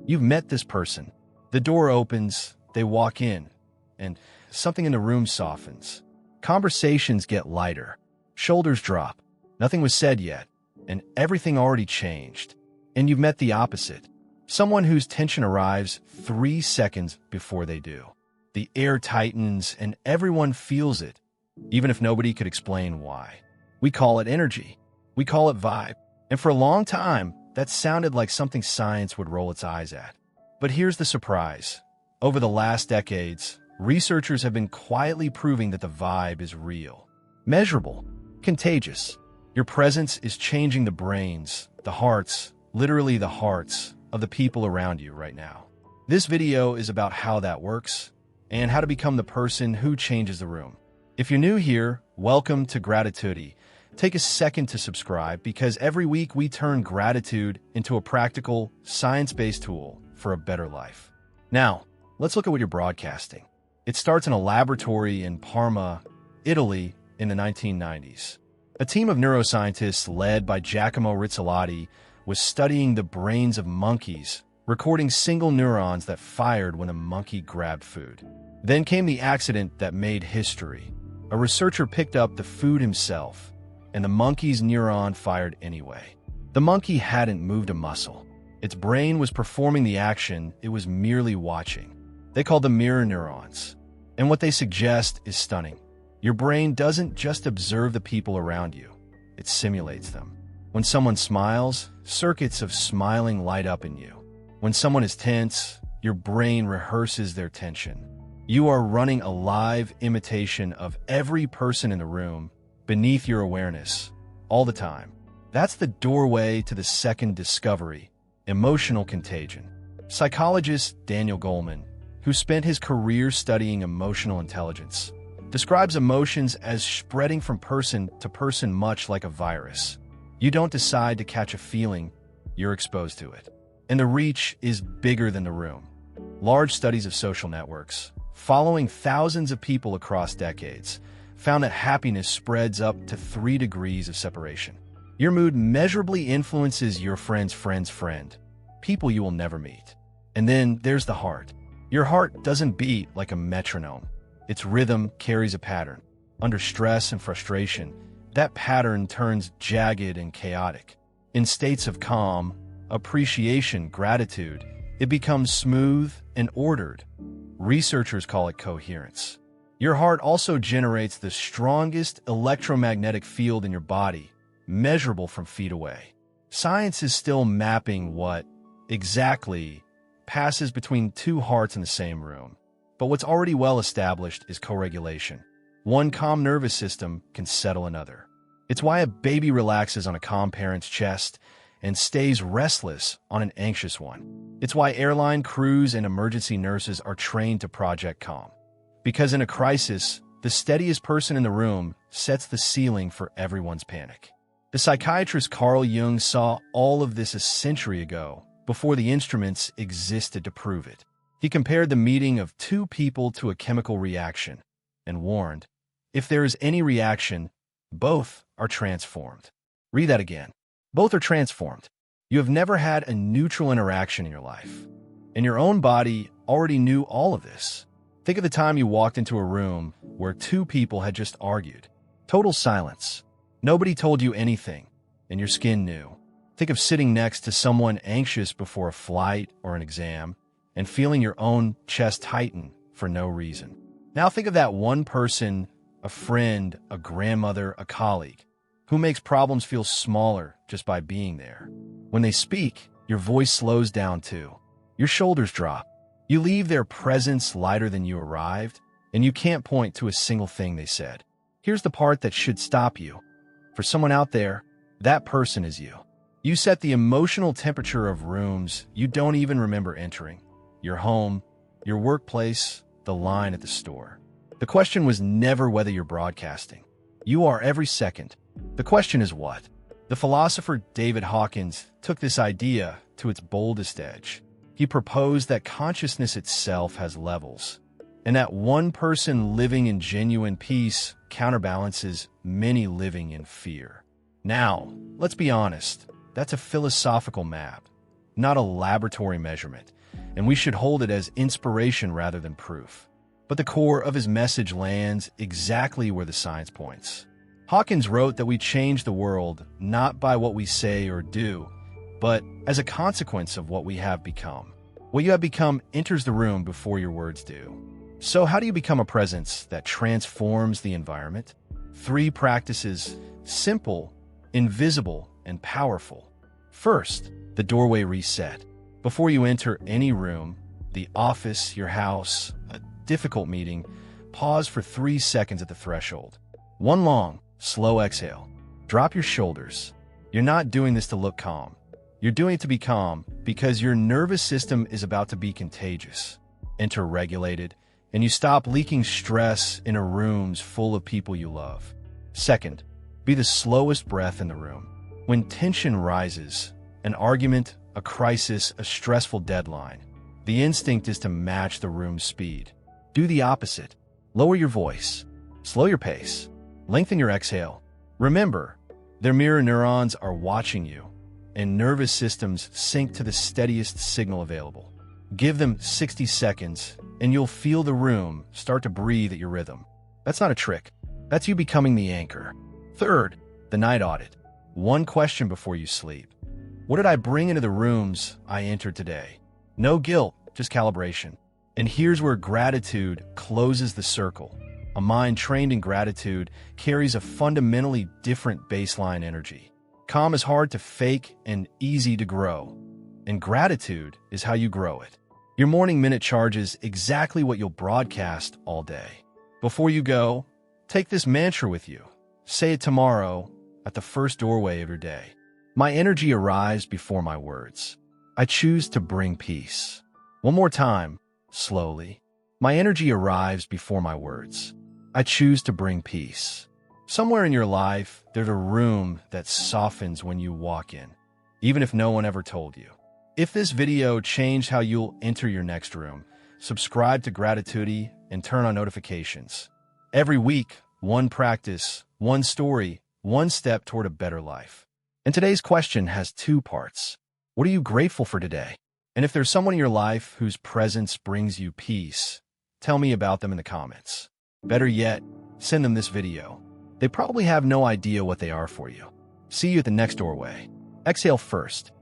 You've met this person. The door opens, they walk in, and something in the room softens. Conversations get lighter. Shoulders drop. Nothing was said yet, and everything already changed. And you've met the opposite. Someone whose tension arrives 3 seconds before they do. The air tightens, and everyone feels it, even if nobody could explain why. We call it energy. We call it vibe. And for a long time, that sounded like something science would roll its eyes at. But here's the surprise. Over the last decades, researchers have been quietly proving that the vibe is real. Measurable. Contagious. Your presence is changing the brains, the hearts, literally the hearts, of the people around you right now. This video is about how that works and how to become the person who changes the room. If you're new here, welcome to Gratitude. Take a second to subscribe because every week we turn gratitude into a practical, science-based tool for a better life. Now, let's look at what you're broadcasting. It starts in a laboratory in Parma, Italy in the 1990s. A team of neuroscientists led by Giacomo Rizzolatti was studying the brains of monkeys, recording single neurons that fired when a monkey grabbed food. Then came the accident that made history. A researcher picked up the food himself, and the monkey's neuron fired anyway. The monkey hadn't moved a muscle. Its brain was performing the action, it was merely watching. They call them mirror neurons. And what they suggest is stunning. Your brain doesn't just observe the people around you, it simulates them. When someone smiles, circuits of smiling light up in you. When someone is tense, your brain rehearses their tension. You are running a live imitation of every person in the room beneath your awareness, all the time. That's the doorway to the second discovery, emotional contagion. Psychologist Daniel Goleman, who spent his career studying emotional intelligence, describes emotions as spreading from person to person much like a virus. You don't decide to catch a feeling, you're exposed to it. And the reach is bigger than the room. Large studies of social networks, following thousands of people across decades, found that happiness spreads up to 3 degrees of separation. Your mood measurably influences your friend's friend's friend, people you will never meet. And then there's the heart. Your heart doesn't beat like a metronome. Its rhythm carries a pattern. Under stress and frustration, that pattern turns jagged and chaotic. In states of calm, appreciation, gratitude, it becomes smooth and ordered. Researchers call it coherence. Your heart also generates the strongest electromagnetic field in your body, measurable from feet away. Science is still mapping what exactly passes between two hearts in the same room. But what's already well established is co-regulation. One calm nervous system can settle another. It's why a baby relaxes on a calm parent's chest and stays restless on an anxious one. It's why airline crews and emergency nurses are trained to project calm. Because in a crisis, the steadiest person in the room sets the ceiling for everyone's panic. The psychiatrist Carl Jung saw all of this a century ago, before the instruments existed to prove it. He compared the meeting of two people to a chemical reaction and warned, if there is any reaction, both are transformed. Read that again. Both are transformed. You have never had a neutral interaction in your life, and your own body already knew all of this. Think of the time you walked into a room where two people had just argued. Total silence. Nobody told you anything, and your skin knew. Think of sitting next to someone anxious before a flight or an exam, and feeling your own chest tighten for no reason. Now think of that one person, a friend, a grandmother, a colleague, who makes problems feel smaller just by being there. When they speak, your voice slows down too. Your shoulders drop. You leave their presence lighter than you arrived, and you can't point to a single thing they said. Here's the part that should stop you. For someone out there, that person is you. You set the emotional temperature of rooms you don't even remember entering. Your home, your workplace, the line at the store. The question was never whether you're broadcasting. You are every second. The question is what? The philosopher David Hawkins took this idea to its boldest edge. He proposed that consciousness itself has levels, and that one person living in genuine peace counterbalances many living in fear. Now, let's be honest, that's a philosophical map, not a laboratory measurement. and we should hold it as inspiration rather than proof. But the core of his message lands exactly where the science points. Hawkins wrote that we change the world not by what we say or do, but as a consequence of what we have become. What you have become enters the room before your words do. So how do you become a presence that transforms the environment? 3 practices, simple, invisible, and powerful. First, the doorway reset. Before you enter any room, the office, your house, a difficult meeting, pause for 3 seconds at the threshold. 1 long, slow exhale. Drop your shoulders. You're not doing this to look calm. You're doing it to be calm because your nervous system is about to be contagious. Enter regulated, and you stop leaking stress in a room full of people you love. Second, be the slowest breath in the room. When tension rises, an argument, a crisis, a stressful deadline, the instinct is to match the room's speed. Do the opposite. Lower your voice. Slow your pace. Lengthen your exhale. Remember, their mirror neurons are watching you, and nervous systems sync to the steadiest signal available. Give them 60 seconds, and you'll feel the room start to breathe at your rhythm. That's not a trick. That's you becoming the anchor. Third, the night audit. 1 question before you sleep. What did I bring into the rooms I entered today? No guilt, just calibration. And here's where gratitude closes the circle. A mind trained in gratitude carries a fundamentally different baseline energy. Calm is hard to fake and easy to grow. And gratitude is how you grow it. Your morning minute charges exactly what you'll broadcast all day. Before you go, take this mantra with you. Say it tomorrow at the first doorway of your day. My energy arrives before my words. I choose to bring peace. 1 more time, slowly. My energy arrives before my words. I choose to bring peace. Somewhere in your life, there's a room that softens when you walk in, even if no one ever told you. If this video changed how you'll enter your next room, subscribe to Gratitude and turn on notifications. Every week, 1 practice, 1 story, 1 step toward a better life. And today's question has 2 parts. What are you grateful for today? And if there's someone in your life whose presence brings you peace, tell me about them in the comments. Better yet, send them this video. They probably have no idea what they are for you. See you at the next doorway. Exhale first.